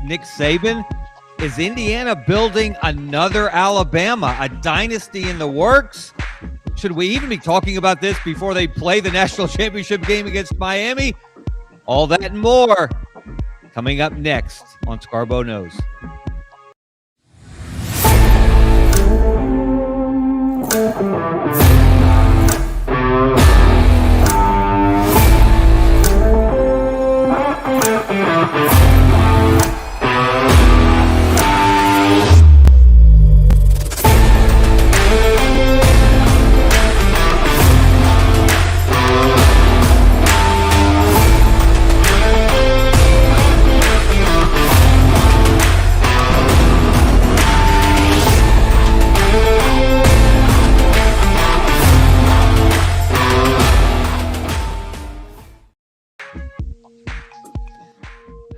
Nick Saban. Is Indiana building another Alabama, a dynasty in the works? Should we even be talking about this before they play the national championship game against Miami? All that and more coming up next on Scarbo Knows.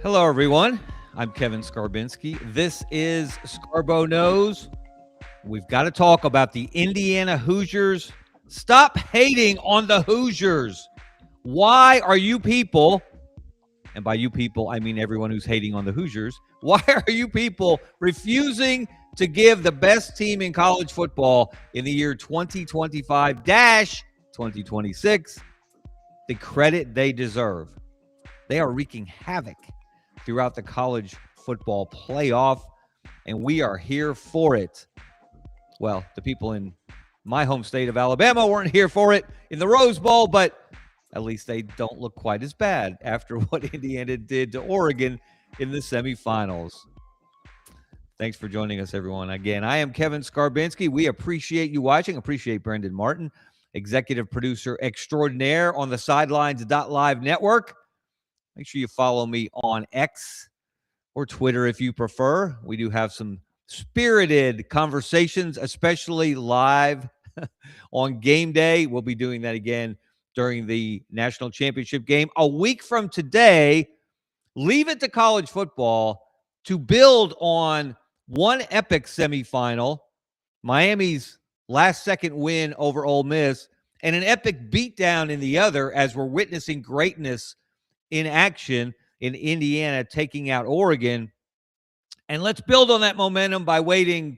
Hello, everyone. I'm Kevin Scarbinsky. This is Scarbo Knows. We've got to talk about the Indiana Hoosiers. Stop hating on the Hoosiers. Why are you people, and by you people, I mean everyone who's hating on the Hoosiers, why are you people refusing to give the best team in college football in the year 2025-2026 the credit they deserve? They are wreaking havoc throughout the college football playoff, and we are here for it. Well, the people in my home state of Alabama weren't here for it in the Rose Bowl, but at least they don't look quite as bad after what Indiana did to Oregon in the semifinals. Thanks for joining us, everyone. Again, I am Kevin Scarbinsky. We appreciate you watching. Appreciate Brendan Martin, executive producer extraordinaire on the Sidelines.live network. Make sure you follow me on X or Twitter if you prefer. We do have some spirited conversations, especially live on game day. We'll be doing that again during the national championship game. A week from today, leave it to college football to build on one epic semifinal, Miami's last-second win over Ole Miss, and an epic beatdown in the other as we're witnessing greatness in action in Indiana taking out Oregon. And let's build on that momentum by waiting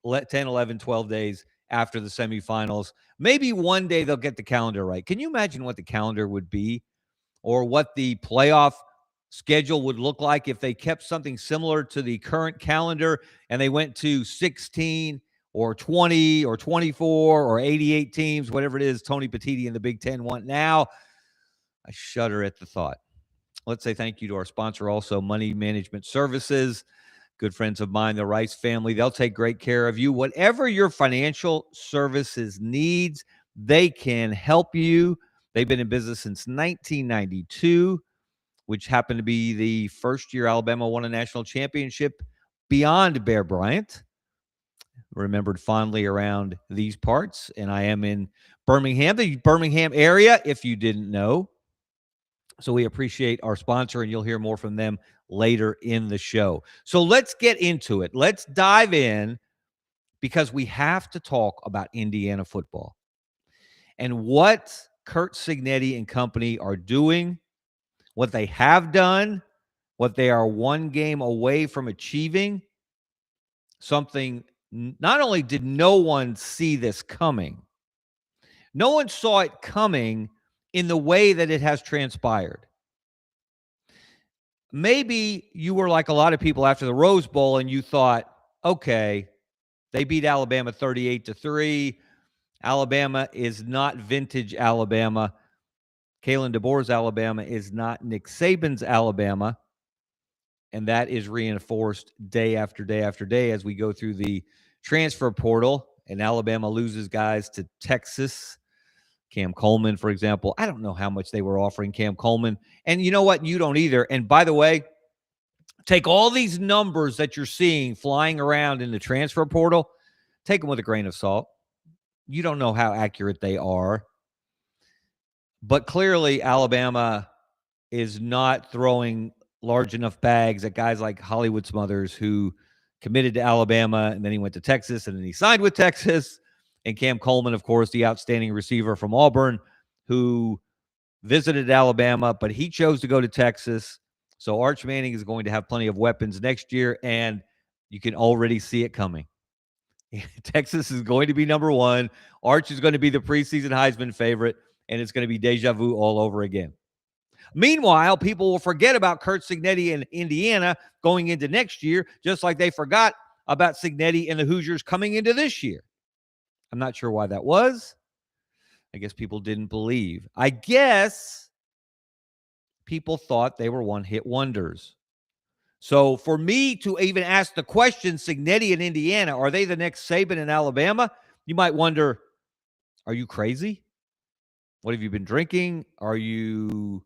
10, 11, 12 days after the semifinals. Maybe one day they'll get the calendar right. Can you imagine what the calendar would be or what the playoff schedule would look like if they kept something similar to the current calendar and they went to 16 or 20 or 24 or 88 teams, whatever it is Tony Petitti and the Big Ten want now? I shudder at the thought. Let's say thank you to our sponsor also, Money Management Services. Good friends of mine, the Rice family. They'll take great care of you. Whatever your financial services needs, they can help you. They've been in business since 1992, which happened to be the first year Alabama won a national championship beyond Bear Bryant. Remembered fondly around these parts. And I am in Birmingham, the Birmingham area, if you didn't know. So we appreciate our sponsor, and you'll hear more from them later in the show. So let's get into it. Let's dive in because we have to talk about Indiana football and what Curt Cignetti and company are doing, what they have done, what they are one game away from achieving. Something not only did no one see this coming, no one saw it coming in the way that it has transpired. Maybe you were like a lot of people after the Rose Bowl and you thought, okay, they beat Alabama 38-3. Alabama is not vintage Alabama. Kalen DeBoer's Alabama is not Nick Saban's Alabama. And that is reinforced day after day after day as we go through the transfer portal and Alabama loses guys to Texas. Cam Coleman, for example. I don't know how much they were offering Cam Coleman. And you know what? You don't either. And by the way, take all these numbers that you're seeing flying around in the transfer portal, take them with a grain of salt. You don't know how accurate they are. But clearly, Alabama is not throwing large enough bags at guys like Hollywood Smothers, who committed to Alabama, and then he went to Texas, and then he signed with Texas. And Cam Coleman, of course, the outstanding receiver from Auburn, who visited Alabama, but he chose to go to Texas, So Arch Manning is going to have plenty of weapons next year, and you can already see it coming. Texas is going to be number one. Arch is going to be the preseason Heisman favorite, and it's going to be deja vu all over again. Meanwhile, people will forget about Curt Cignetti and Indiana going into next year, just like they forgot about Cignetti and the Hoosiers coming into this year. I'm not sure why that was. I guess people didn't believe. I guess people thought they were one-hit wonders. So for me to even ask the question, Cignetti and Indiana, are they the next Saban in Alabama? You might wonder, are you crazy? What have you been drinking? Are you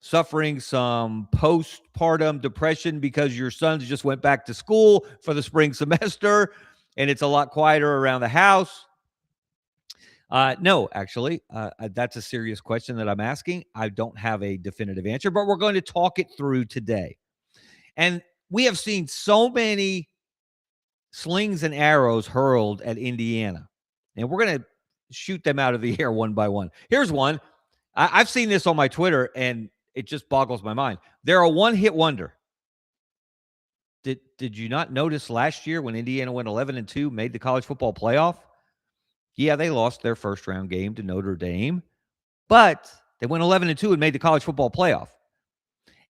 suffering some postpartum depression because your sons just went back to school for the spring semester and it's a lot quieter around the house? No, actually, that's a serious question that I'm asking. I don't have a definitive answer, but we're going to talk it through today. And we have seen so many slings and arrows hurled at Indiana, and we're going to shoot them out of the air one by one. Here's one. I've seen this on my Twitter, and it just boggles my mind. They're a one-hit wonder. Did you not notice last year when Indiana went 11-2, made the college football playoff? Yeah, they lost their first-round game to Notre Dame, but they went 11-2 and made the college football playoff.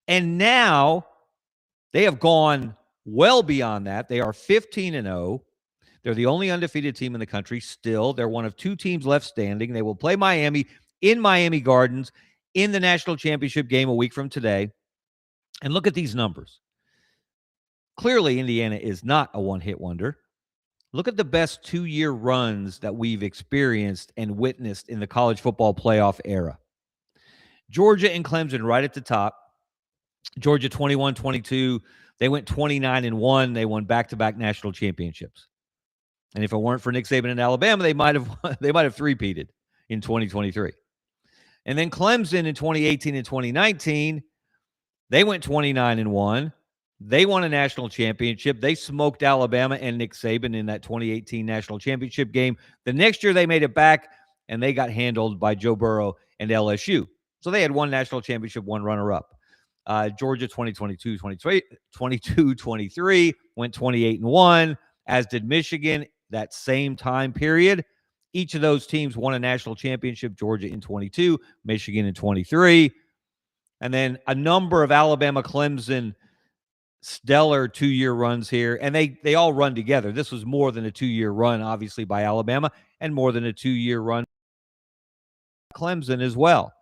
And now they have gone well beyond that. They are 15-0. They're the only undefeated team in the country still. They're one of two teams left standing. They will play Miami in Miami Gardens in the national championship game a week from today. And look at these numbers. Clearly, Indiana is not a one-hit wonder. Look at the best 2-year runs that we've experienced and witnessed in the college football playoff era. Georgia and Clemson right at the top. Georgia 21-22. They went 29-1. They won back-to-back national championships. And if it weren't for Nick Saban and Alabama, they might have three-peated in 2023. And then Clemson in 2018 and 2019, they went 29-1. They won a national championship. They smoked Alabama and Nick Saban in that 2018 national championship game. The next year they made it back, and they got handled by Joe Burrow and LSU. So they had one national championship, one runner-up. Georgia 22-23 went 28-1, as did Michigan that same time period. Each of those teams won a national championship, Georgia in 22, Michigan in 23. And then a number of Alabama, Clemson, stellar 2-year runs here. And they all run together. This was more than a 2-year run, obviously, by Alabama, and more than a 2-year run Clemson as well.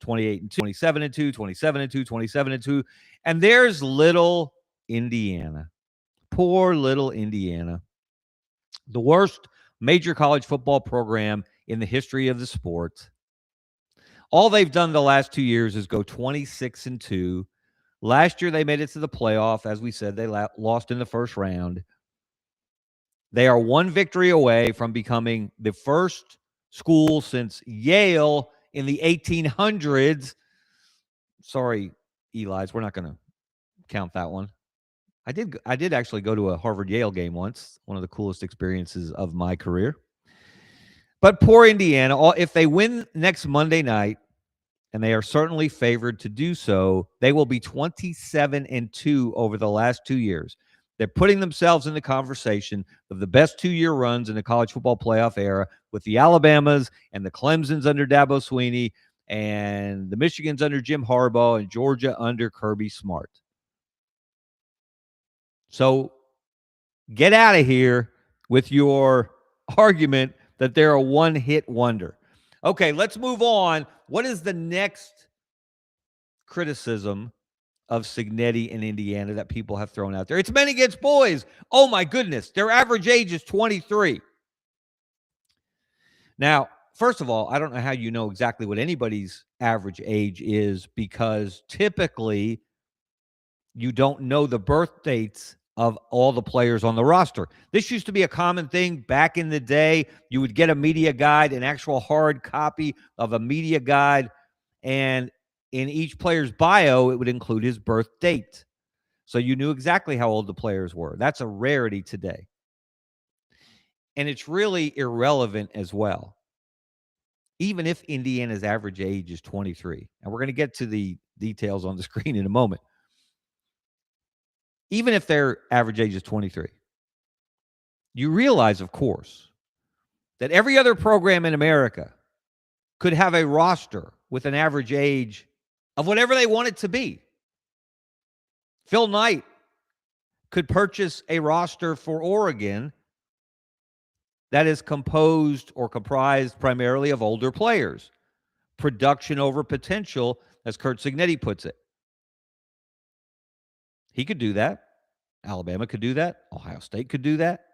28-2, 27-2, 27-2, 27-2. And there's little Indiana. Poor little Indiana. The worst major college football program in the history of the sport. All they've done the last 2 years is go 26-2. Last year, they made it to the playoff. As we said, they lost in the first round. They are one victory away from becoming the first school since Yale in the 1800s. Sorry, Eli's, we're not going to count that one. I did actually go to a Harvard-Yale game once, one of the coolest experiences of my career. But poor Indiana, if they win next Monday night, and they are certainly favored to do so, they will be 27-2 over the last 2 years. They're putting themselves in the conversation of the best 2-year runs in the college football playoff era, with the Alabamas and the Clemsons under Dabo Swinney and the Michigans under Jim Harbaugh and Georgia under Kirby Smart. So get out of here with your argument that they're a one-hit wonder. Okay, let's move on. What is the next criticism of Cignetti and Indiana that people have thrown out there? It's men against boys. Oh, my goodness. Their average age is 23. Now, first of all, I don't know how you know exactly what anybody's average age is, because typically you don't know the birth dates of all the players on the roster. This used to be a common thing back in the day. You would get a media guide, an actual hard copy of a media guide, and in each player's bio, it would include his birth date. So you knew exactly how old the players were. That's a rarity today. And it's really irrelevant as well. Even if Indiana's average age is 23, and we're going to get to the details on the screen in a moment. Even if their average age is 23, you realize, of course, that every other program in America could have a roster with an average age of whatever they want it to be. Phil Knight could purchase a roster for Oregon that is composed or comprised primarily of older players. Production over potential, as Curt Cignetti puts it. He could do that. Alabama could do that. Ohio State could do that.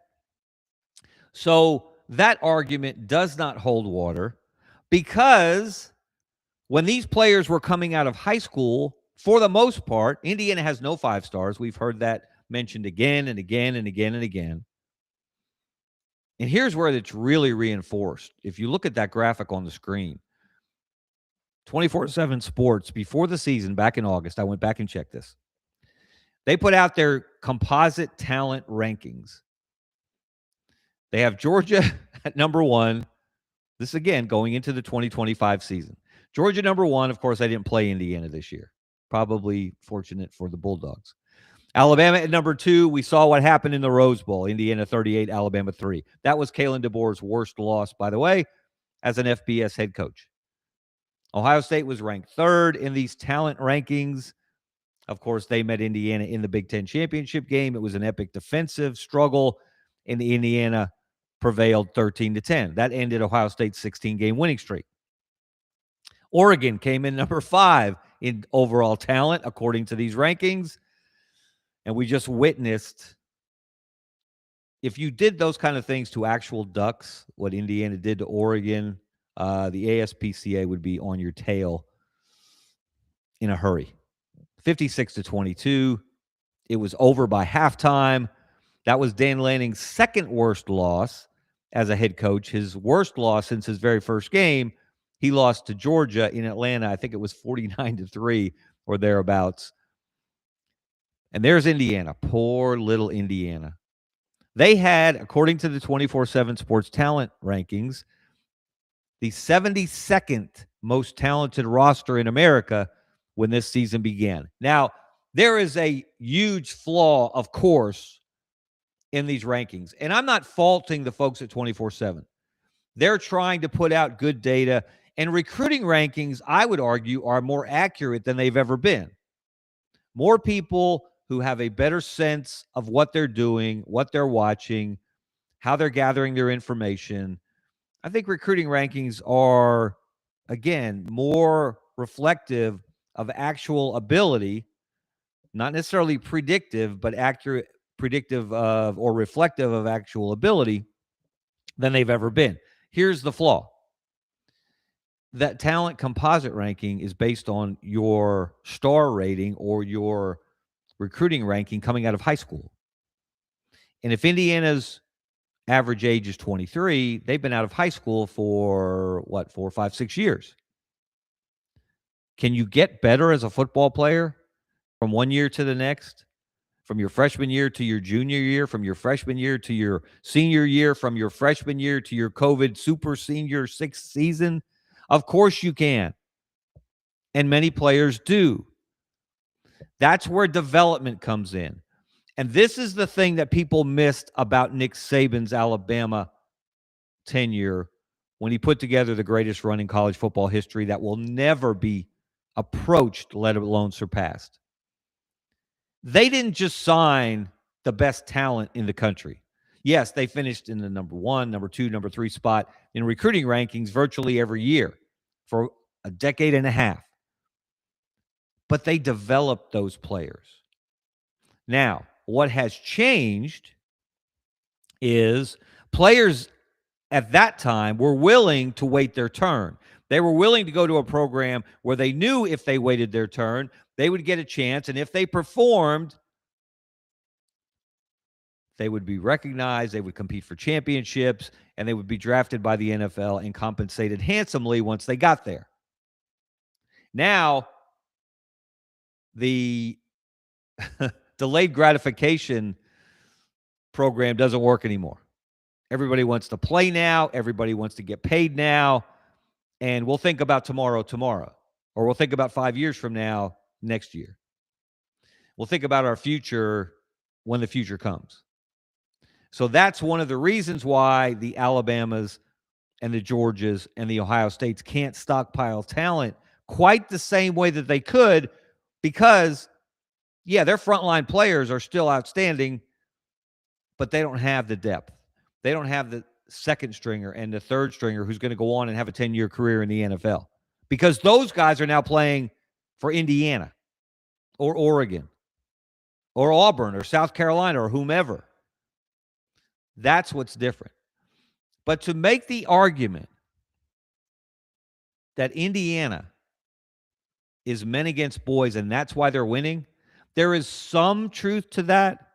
So that argument does not hold water because when these players were coming out of high school, for the most part, Indiana has no 5 stars. We've heard that mentioned again and again and again and again. And here's where it's really reinforced. If you look at that graphic on the screen, 24/7 Sports, before the season, back in August, I went back and checked this. They put out their composite talent rankings. They have Georgia at number 1. This, again, going into the 2025 season. Georgia number 1. Of course, I didn't play Indiana this year. Probably fortunate for the Bulldogs. Alabama at number 2. We saw what happened in the Rose Bowl. Indiana 38, Alabama 3. That was Kalen DeBoer's worst loss, by the way, as an FBS head coach. Ohio State was ranked 3rd in these talent rankings. Of course, they met Indiana in the Big Ten championship game. It was an epic defensive struggle, and Indiana prevailed 13-10. That ended Ohio State's 16-game winning streak. Oregon came in number 5 in overall talent, according to these rankings. And we just witnessed, if you did those kind of things to actual Ducks, what Indiana did to Oregon, the ASPCA would be on your tail in a hurry. 56-22. It was over by halftime. That was Dan Lanning's second worst loss as a head coach. His worst loss since his very first game, he lost to Georgia in Atlanta. I think it was 49-3 or thereabouts. And there's Indiana. Poor little Indiana. They had, according to the 24/7 Sports talent rankings, the 72nd most talented roster in America when this season began. Now, there is a huge flaw, of course, in these rankings. And I'm not faulting the folks at 24/7. They're trying to put out good data. And recruiting rankings, I would argue, are more accurate than they've ever been. More people who have a better sense of what they're doing, what they're watching, how they're gathering their information. I think recruiting rankings are, again, more reflective of actual ability, not necessarily predictive, but accurate, predictive of or reflective of actual ability than they've ever been. Here's the flaw. That talent composite ranking is based on your star rating or your recruiting ranking coming out of high school. And if Indiana's average age is 23, they've been out of high school for, 4, 5, 6 years. Can you get better as a football player from one year to the next? From your freshman year to your junior year, from your freshman year to your senior year, from your freshman year to your COVID super senior 6th season? Of course you can. And many players do. That's where development comes in. And this is the thing that people missed about Nick Saban's Alabama tenure when he put together the greatest run in college football history that will never be approached, let alone surpassed. They didn't just sign the best talent in the country. Yes, they finished in the number 1, number 2, number 3 spot in recruiting rankings virtually every year for a decade and a half. But they developed those players. Now, what has changed is players at that time were willing to wait their turn. They were willing to go to a program where they knew if they waited their turn, they would get a chance. And if they performed, they would be recognized, they would compete for championships, and they would be drafted by the NFL and compensated handsomely once they got there. Now, the delayed gratification program doesn't work anymore. Everybody wants to play now. Everybody wants to get paid now. And we'll think about tomorrow. Or we'll think about 5 years from now, next year. We'll think about our future when the future comes. So that's one of the reasons why the Alabamas and the Georgias and the Ohio States can't stockpile talent quite the same way that they could, because, yeah, their frontline players are still outstanding, but they don't have the depth. They don't have the second stringer and the third stringer who's going to go on and have a 10-year career in the NFL, because those guys are now playing for Indiana or Oregon or Auburn or South Carolina or whomever. That's what's different. But to make the argument that Indiana is men against boys and that's why they're winning, there is some truth to that.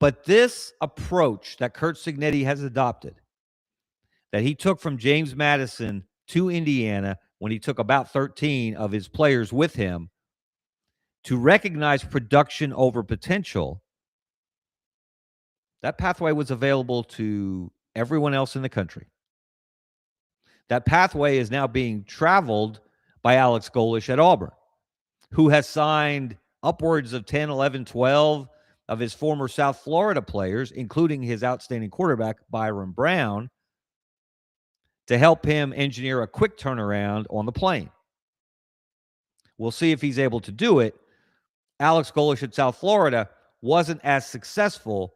But this approach that Curt Cignetti has adopted, that he took from James Madison to Indiana when he took about 13 of his players with him, to recognize production over potential, that pathway was available to everyone else in the country. That pathway is now being traveled by Alex Golesh at Auburn, who has signed upwards of 10, 11, 12 of his former South Florida players, including his outstanding quarterback, Byron Brown, to help him engineer a quick turnaround on the plane. We'll see if he's able to do it. Alex Golesh at South Florida wasn't as successful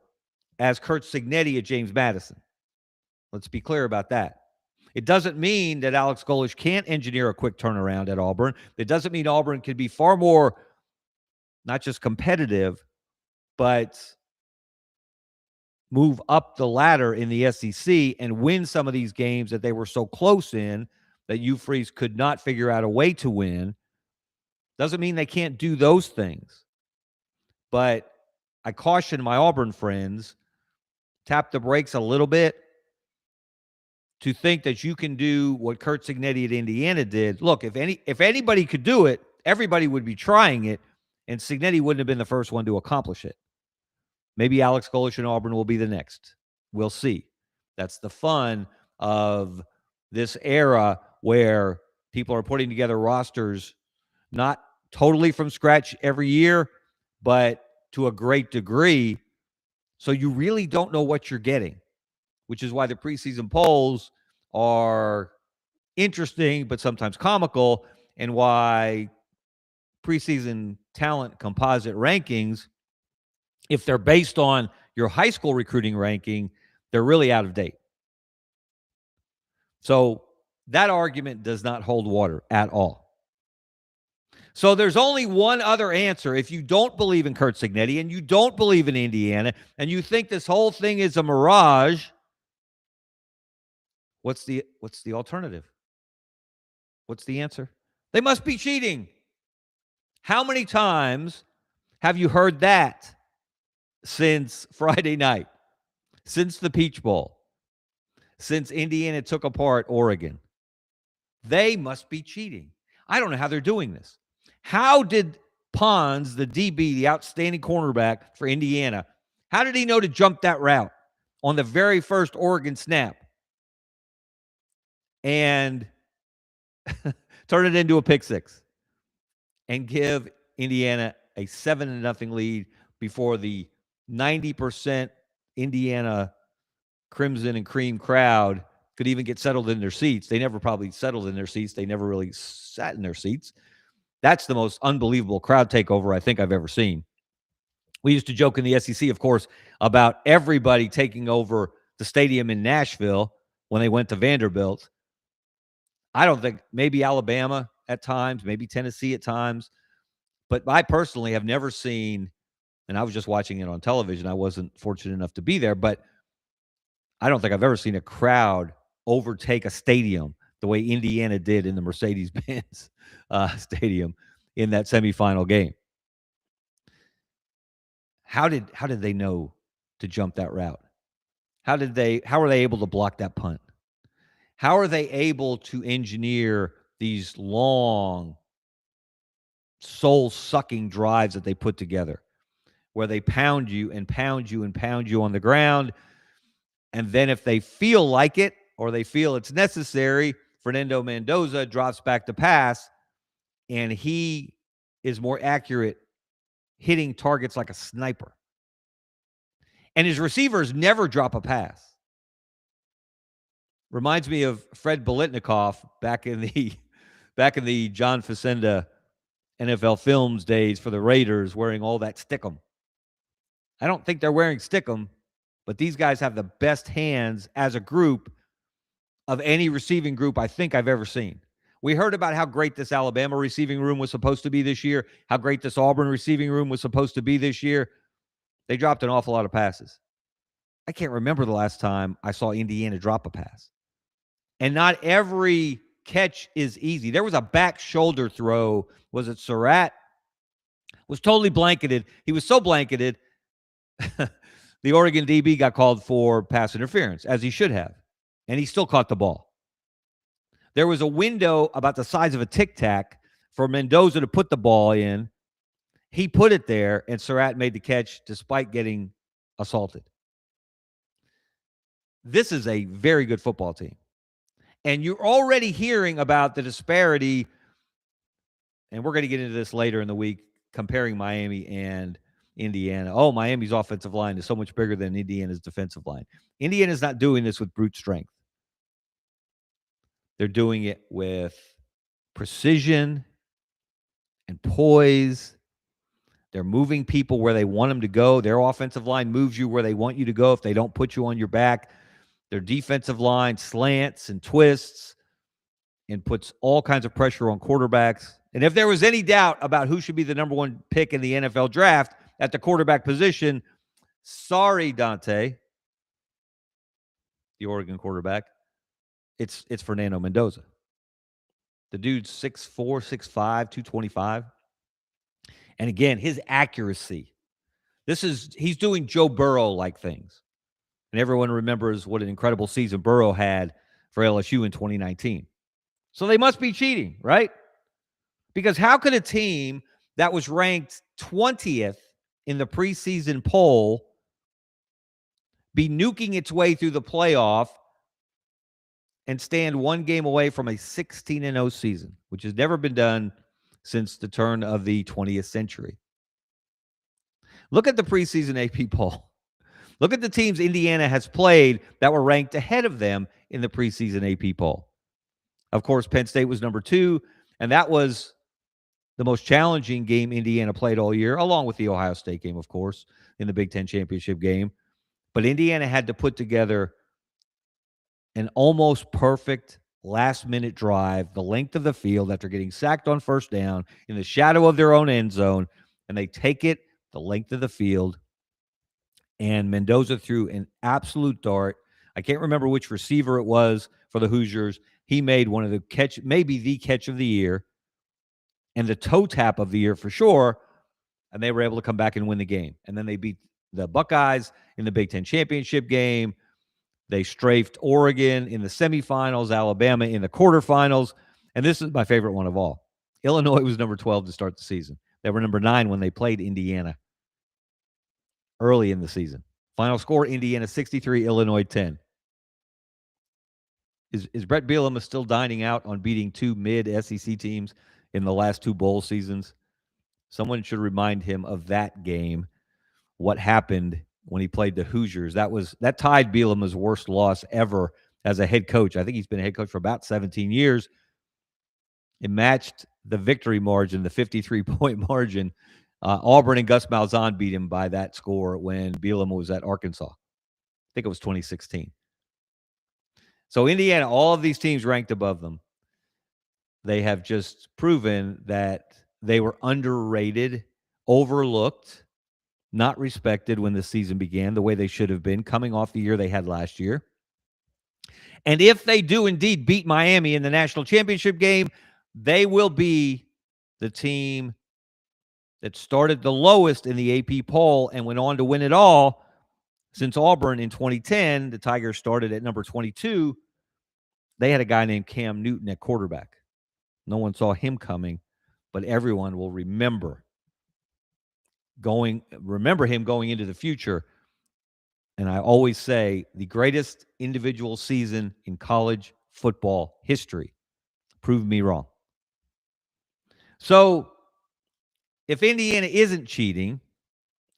as Curt Cignetti at James Madison. Let's be clear about that. It doesn't mean that Alex Golesh can't engineer a quick turnaround at Auburn. It doesn't mean Auburn could be far more, not just competitive, but move up the ladder in the SEC and win some of these games that they were so close in that Hugh Freeze could not figure out a way to win. Doesn't mean they can't do those things. But I caution my Auburn friends, tap the brakes a little bit, to think that you can do what Curt Cignetti at Indiana did. Look, if anybody could do it, everybody would be trying it, and Cignetti wouldn't have been the first one to accomplish it. Maybe Alex Golesh and Auburn will be the next. We'll see. That's the fun of this era where people are putting together rosters not totally from scratch every year, but to a great degree. So you really don't know what you're getting, which is why the preseason polls are interesting, but sometimes comical, and why preseason talent composite rankings, if they're based on your high school recruiting ranking, they're really out of date. So that argument does not hold water at all. So there's only one other answer. If you don't believe in Curt Cignetti and you don't believe in Indiana and you think this whole thing is a mirage, what's the alternative? What's the answer? They must be cheating. How many times have you heard that since Friday night, since the Peach Bowl, since Indiana took apart Oregon? They must be cheating. I don't know how they're doing this. How did Pons, the DB, the outstanding cornerback for Indiana, how did he know to jump that route on the very first Oregon snap and turn it into a pick six and give Indiana a 7-0 lead before the 90% Indiana Crimson and Cream crowd could even get settled in their seats? They never probably settled in their seats. They never really sat in their seats. That's the most unbelievable crowd takeover I think I've ever seen. We used to joke in the SEC, of course, about everybody taking over the stadium in Nashville when they went to Vanderbilt. I don't think, maybe Alabama at times, maybe Tennessee at times, but I personally have never seen, and I was just watching it on television. I wasn't fortunate enough to be there, but I don't think I've ever seen a crowd overtake a stadium the way Indiana did in the Mercedes-Benz stadium in that semifinal game. How did they know to jump that route? How are they able to block that punt? How are they able to engineer these long, soul-sucking drives that they put together, where they pound you and pound you and pound you on the ground, and then if they feel like it or they feel it's necessary, Fernando Mendoza drops back to pass, and he is more accurate hitting targets like a sniper. And his receivers never drop a pass. Reminds me of Fred Biletnikoff back in the John Facenda NFL Films days for the Raiders, wearing all that stickum. I don't think they're wearing stickum, but these guys have the best hands as a group of any receiving group I think I've ever seen. We heard about how great this Alabama receiving room was supposed to be this year, how great this Auburn receiving room was supposed to be this year. They dropped an awful lot of passes. I can't remember the last time I saw Indiana drop a pass. And not every catch is easy. There was a back shoulder throw. Was it Surratt? Was totally blanketed. He was so blanketed, the Oregon DB got called for pass interference, as he should have. And he still caught the ball. There was a window about the size of a Tic Tac for Mendoza to put the ball in. He put it there, and Surratt made the catch despite getting assaulted. This is a very good football team. And you're already hearing about the disparity, and we're going to get into this later in the week, comparing Miami and Indiana. Oh, Miami's offensive line is so much bigger than Indiana's defensive line. Indiana's not doing this with brute strength. They're doing it with precision and poise. They're moving people where they want them to go. Their offensive line moves you where they want you to go if they don't put you on your back. Their defensive line slants and twists and puts all kinds of pressure on quarterbacks. And if there was any doubt about who should be the number one pick in the NFL draft at the quarterback position, sorry, Dante, the Oregon quarterback, it's Fernando Mendoza. The dude's 6'4", 6'5", 225. And again, his accuracy. He's doing Joe Burrow-like things. And everyone remembers what an incredible season Burrow had for LSU in 2019. So they must be cheating, right? Because how could a team that was ranked 20th in the preseason poll be nuking its way through the playoff and stand one game away from a 16-0 season, which has never been done since the turn of the 20th century? Look at the preseason AP poll. Look at the teams Indiana has played that were ranked ahead of them in the preseason AP poll. Of course, Penn State was number 2, and that was the most challenging game Indiana played all year, along with the Ohio State game, of course, in the Big Ten championship game. But Indiana had to put together an almost perfect last-minute drive, the length of the field after getting sacked on first down in the shadow of their own end zone, and they take it the length of the field. And Mendoza threw an absolute dart. I can't remember which receiver it was for the Hoosiers. He made one of the catch, maybe the catch of the year, and the toe tap of the year for sure. And they were able to come back and win the game. And then they beat the Buckeyes in the Big Ten championship game. They strafed Oregon in the semifinals, Alabama in the quarterfinals. And this is my favorite one of all. Illinois was number 12 to start the season. They were number 9 when they played Indiana early in the season. Final score, Indiana 63, Illinois 10. Is Brett Bielema still dining out on beating 2 mid-SEC teams in the last 2 bowl seasons? Someone should remind him of that game, what happened when he played the Hoosiers. That tied Bielema's worst loss ever as a head coach. I think he's been a head coach for about 17 years. It matched the victory margin, the 53-point margin. Auburn and Gus Malzahn beat him by that score when Bielema was at Arkansas. I think it was 2016. So Indiana, all of these teams ranked above them. They have just proven that they were underrated, overlooked, not respected when the season began the way they should have been, coming off the year they had last year. And if they do indeed beat Miami in the national championship game, they will be the team that started the lowest in the AP poll and went on to win it all. Since Auburn in 2010, the Tigers started at number 22. They had a guy named Cam Newton at quarterback. No one saw him coming, but everyone will remember him going into the future. And I always say the greatest individual season in college football history. Prove me wrong. So if Indiana isn't cheating,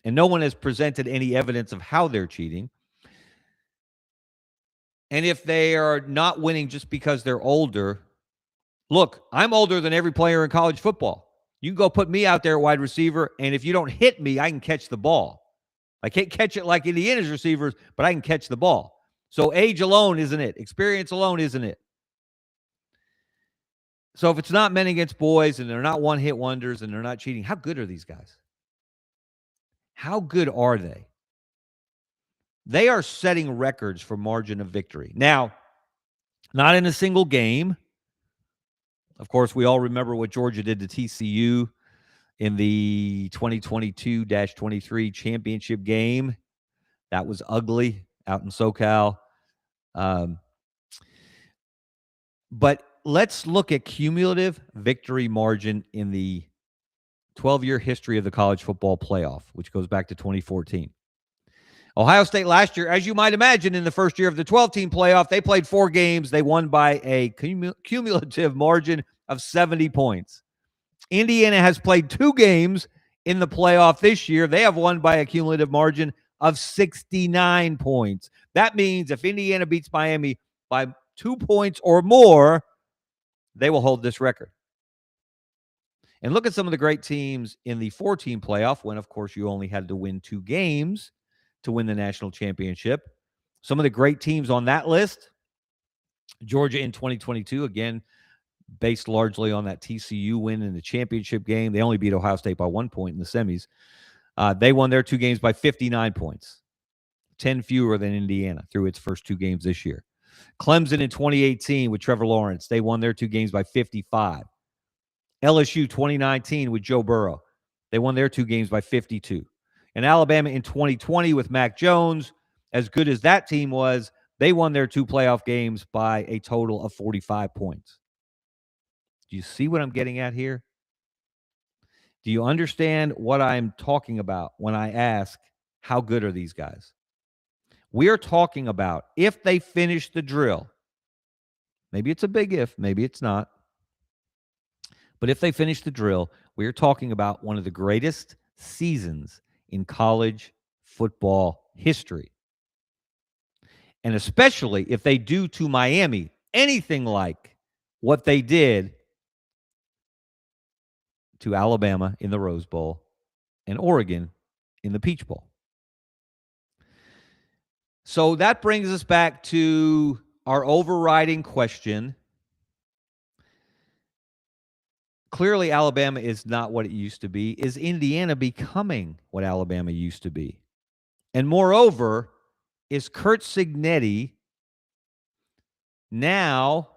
and no one has presented any evidence of how they're cheating, and if they are not winning just because they're older, look, I'm older than every player in college football. You can go put me out there at wide receiver, and if you don't hit me, I can catch the ball. I can't catch it like Indiana's receivers, but I can catch the ball. So age alone isn't it. Experience alone isn't it. So if it's not men against boys and they're not one-hit wonders and they're not cheating, how good are these guys? How good are they? They are setting records for margin of victory. Now, not in a single game. Of course, we all remember what Georgia did to TCU in the 2022-23 championship game. That was ugly out in SoCal. But let's look at cumulative victory margin in the 12-year history of the college football playoff, which goes back to 2014. Ohio State last year, as you might imagine, in the first year of the 12-team playoff, they played 4 games. They won by a cumulative margin of 70 points. Indiana has played 2 games in the playoff this year. They have won by a cumulative margin of 69 points. That means if Indiana beats Miami by 2 points or more, they will hold this record. And look at some of the great teams in the 4-team playoff when, of course, you only had to win 2 games to win the national championship. Some of the great teams on that list, Georgia in 2022, again, based largely on that TCU win in the championship game. They only beat Ohio State by 1 point in the semis. They won their 2 games by 59 points, 10 fewer than Indiana through its first 2 games this year. Clemson in 2018 with Trevor Lawrence, they won their 2 games by 55. LSU 2019 with Joe Burrow, they won their 2 games by 52. And Alabama in 2020 with Mac Jones, as good as that team was, they won their 2 playoff games by a total of 45 points. Do you see what I'm getting at here? Do you understand what I'm talking about when I ask, how good are these guys? We are talking about if they finish the drill. Maybe it's a big if, maybe it's not. But if they finish the drill, we are talking about one of the greatest seasons in college football history. And especially if they do to Miami anything like what they did to Alabama in the Rose Bowl and Oregon in the Peach Bowl. So that brings us back to our overriding question. Clearly, Alabama is not what it used to be. Is Indiana becoming what Alabama used to be? And moreover, is Curt Cignetti now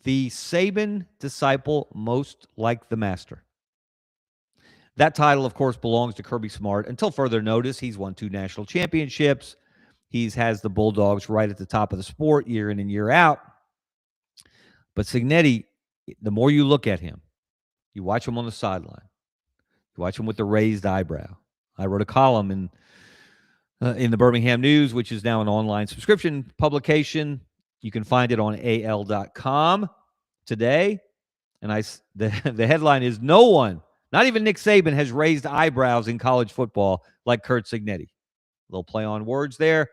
the Saban disciple most like the master? That title, of course, belongs to Kirby Smart. Until further notice, he's won 2 national championships. He has the Bulldogs right at the top of the sport year in and year out. But Cignetti, the more you look at him, you watch him on the sideline, you watch him with the raised eyebrow. I wrote a column in the Birmingham News, which is now an online subscription publication. You can find it on al.com today. And the headline is, no one, not even Nick Saban, has raised eyebrows in college football like Curt Cignetti. A little play on words there.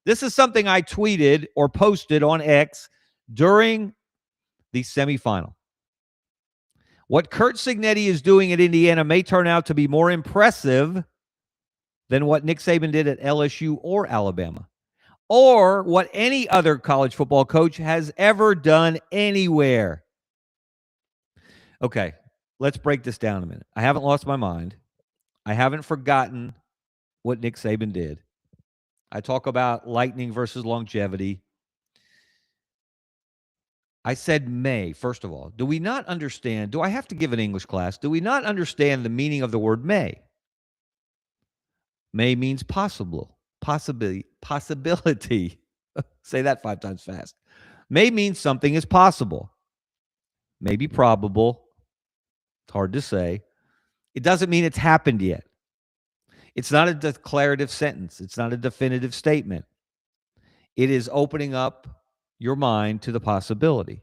This is something I tweeted or posted on X during the semifinal. What Curt Cignetti is doing at Indiana may turn out to be more impressive than what Nick Saban did at LSU or Alabama, or what any other college football coach has ever done anywhere. Okay, let's break this down a minute. I haven't lost my mind. I haven't forgotten what Nick Saban did. I talk about lightning versus longevity. I said may, first of all. Do we not understand? Do I have to give an English class? Do we not understand the meaning of the word may? May means possible, possibility. Say that 5 times fast. May means something is possible. Maybe probable. It's hard to say. It doesn't mean it's happened yet. It's not a declarative sentence. It's not a definitive statement. It is opening up your mind to the possibility.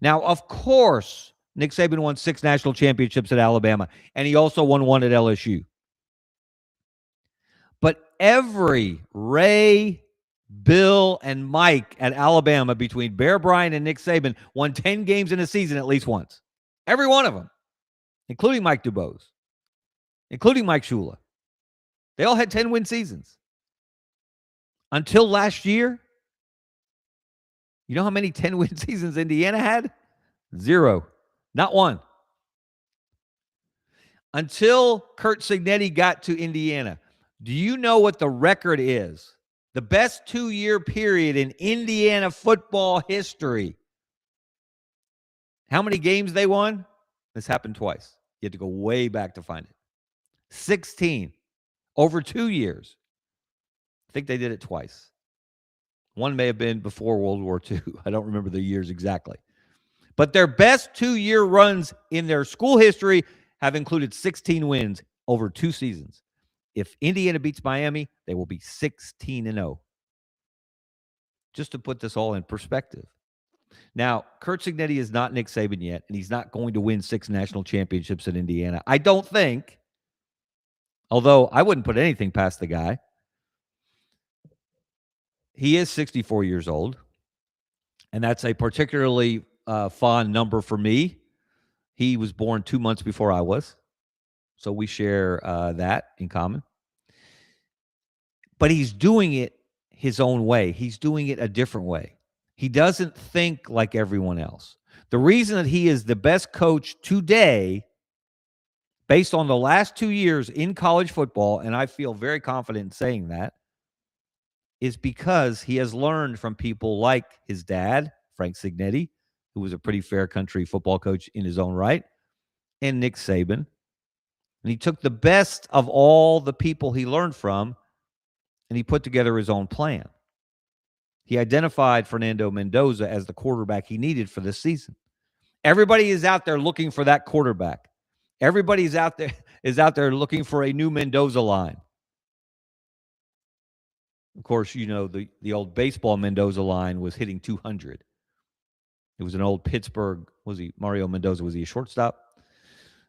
Now, of course, Nick Saban won 6 national championships at Alabama, and he also won 1 at LSU. But every Ray, Bill, and Mike at Alabama, between Bear Bryant and Nick Saban, won 10 games in a season at least once. Every one of them, including Mike DuBose, including Mike Shula. They all had 10-win seasons. Until last year, you know how many 10-win seasons Indiana had? 0. Not 1. Until Curt Cignetti got to Indiana, do you know what the record is? The best 2-year period in Indiana football history. How many games they won? This happened twice. You had to go way back to find it. 16 over 2 years. I think they did it twice. One may have been before World War II. I don't remember the years exactly. But their best 2-year runs in their school history have included 16 wins over 2 seasons. If Indiana beats Miami, they will be 16-0. Just to put this all in perspective. Now, Curt Cignetti is not Nick Saban yet, and he's not going to win 6 national championships in Indiana. I don't think, although I wouldn't put anything past the guy. He is 64 years old, and that's a particularly fond number for me. He was born 2 months before I was, so we share that in common. But he's doing it his own way. He's doing it a different way. He doesn't think like everyone else. The reason that he is the best coach today, based on the last 2 years in college football, and I feel very confident in saying that, is because he has learned from people like his dad, Frank Cignetti, who was a pretty fair country football coach in his own right, and Nick Saban. And he took the best of all the people he learned from, and he put together his own plan. He identified Fernando Mendoza as the quarterback he needed for this season. Everybody is out there looking for that quarterback. Everybody is out there looking for a new Mendoza line. Of course, you know, the old baseball Mendoza line was hitting 200. It was an old Pittsburgh, Mario Mendoza, was he a shortstop?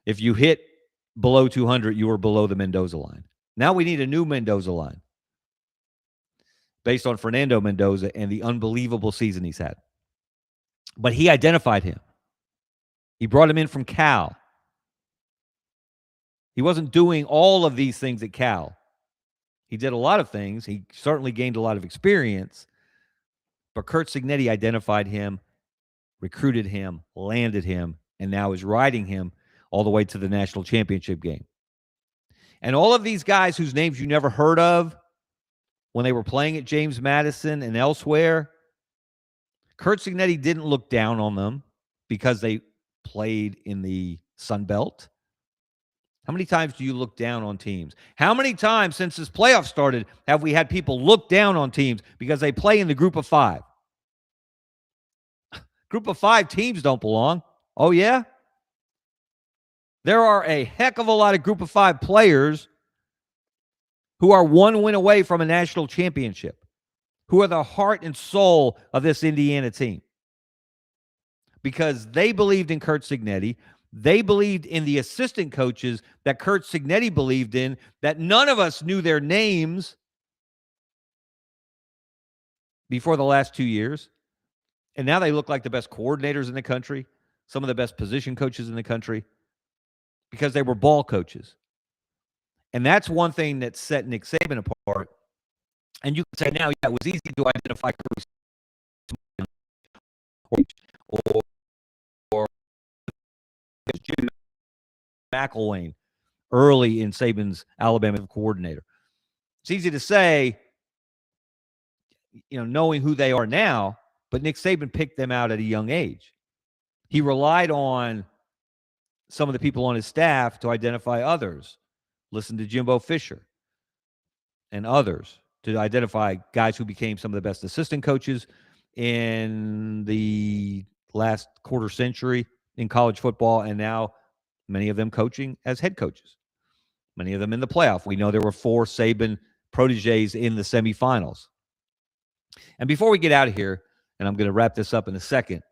If you hit below 200, you were below the Mendoza line. Now we need a new Mendoza line based on Fernando Mendoza and the unbelievable season he's had. But he identified him. He brought him in from Cal. He wasn't doing all of these things at Cal. He did a lot of things. He certainly gained a lot of experience. But Curt Cignetti identified him, recruited him, landed him, and now is riding him all the way to the national championship game. And all of these guys whose names you never heard of when they were playing at James Madison and elsewhere, Curt Cignetti didn't look down on them because they played in the Sun Belt. How many times do you look down on teams? How many times since this playoff started have we had people look down on teams because they play in the group of 5? Group of 5 teams don't belong. Oh, yeah? There are a heck of a lot of group of 5 players who are 1 win away from a national championship, who are the heart and soul of this Indiana team. Because they believed in Curt Cignetti. They believed in the assistant coaches that Curt Cignetti believed in, that none of us knew their names before the last 2 years. And now they look like the best coordinators in the country, some of the best position coaches in the country, because they were ball coaches. And that's one thing that set Nick Saban apart. And you can say now, yeah, it was easy to identify or Jim McElwain early in Saban's Alabama coordinator. It's easy to say, knowing who they are now, but Nick Saban picked them out at a young age. He relied on some of the people on his staff to identify others. Listen to Jimbo Fisher and others to identify guys who became some of the best assistant coaches in the last quarter century in college football, and now many of them coaching as head coaches, many of them in the playoff. We know there were 4 Saban proteges in the semifinals. And before we get out of here, and I'm going to wrap this up in a second,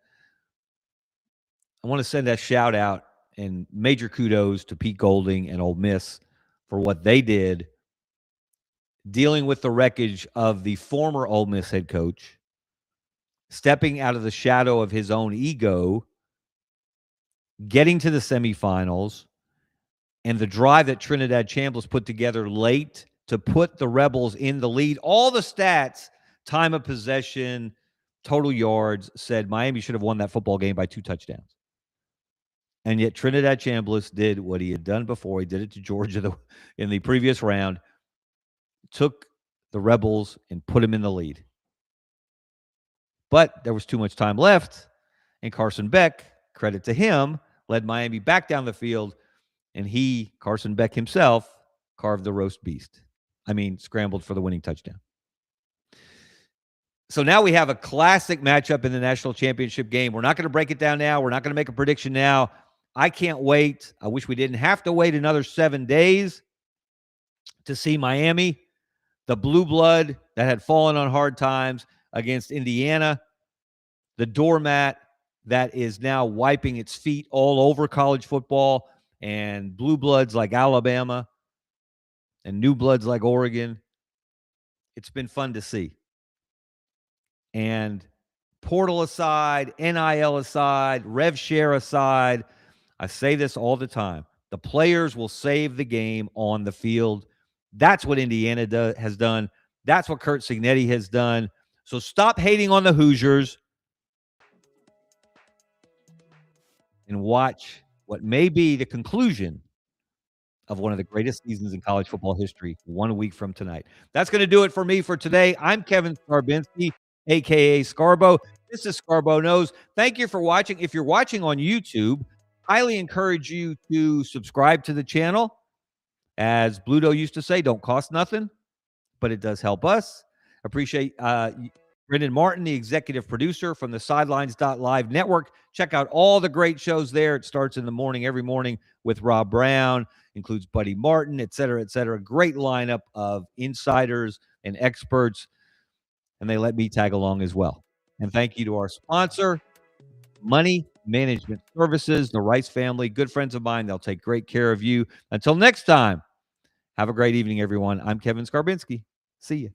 I want to send that shout out and major kudos to Pete Golding and Ole Miss for what they did dealing with the wreckage of the former Ole Miss head coach, stepping out of the shadow of his own ego, getting to the semifinals, and the drive that Trinidad Chambliss put together late to put the Rebels in the lead. All the stats, time of possession, total yards, said Miami should have won that football game by 2 touchdowns. And yet Trinidad Chambliss did what he had done before. He did it to Georgia in the previous round, took the Rebels and put them in the lead. But there was too much time left, and Carson Beck, credit to him, led Miami back down the field, and Carson Beck himself, carved the roast beast. Scrambled for the winning touchdown. So now we have a classic matchup in the national championship game. We're not going to break it down now. We're not going to make a prediction now. I can't wait. I wish we didn't have to wait another 7 days to see Miami, the blue blood that had fallen on hard times, against Indiana, the doormat that is now wiping its feet all over college football, and blue bloods like Alabama and new bloods like Oregon. It's been fun to see. And portal aside, NIL aside, rev share aside, I say this all the time. The players will save the game on the field. That's what Indiana has done. That's what Curt Cignetti has done. So stop hating on the Hoosiers and watch what may be the conclusion of one of the greatest seasons in college football history 1 week from tonight. That's going to do it for me for today. I'm Kevin Scarbinsky, a.k.a. Scarbo. This is Scarbo Knows. Thank you for watching. If you're watching on YouTube, highly encourage you to subscribe to the channel. As Bluto used to say, don't cost nothing, but it does help us. Appreciate Brendan Martin, the executive producer from the Sidelines.live network. Check out all the great shows there. It starts in the morning, every morning, with Rob Brown, includes Buddy Martin, et cetera, et cetera. Great lineup of insiders and experts, and they let me tag along as well. And thank you to our sponsor, Money Management Services, the Rice family, good friends of mine. They'll take great care of you. Until next time, have a great evening, everyone. I'm Kevin Scarbinsky. See you.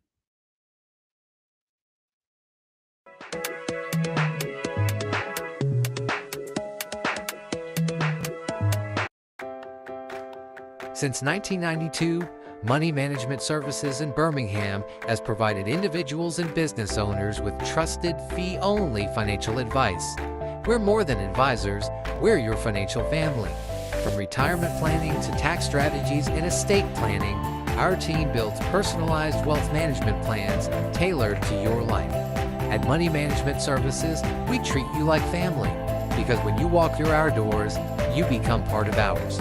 Since 1992, Money Management Services in Birmingham has provided individuals and business owners with trusted, fee-only financial advice. We're more than advisors, we're your financial family. From retirement planning to tax strategies and estate planning, our team builds personalized wealth management plans tailored to your life. At Money Management Services, we treat you like family, because when you walk through our doors, you become part of ours.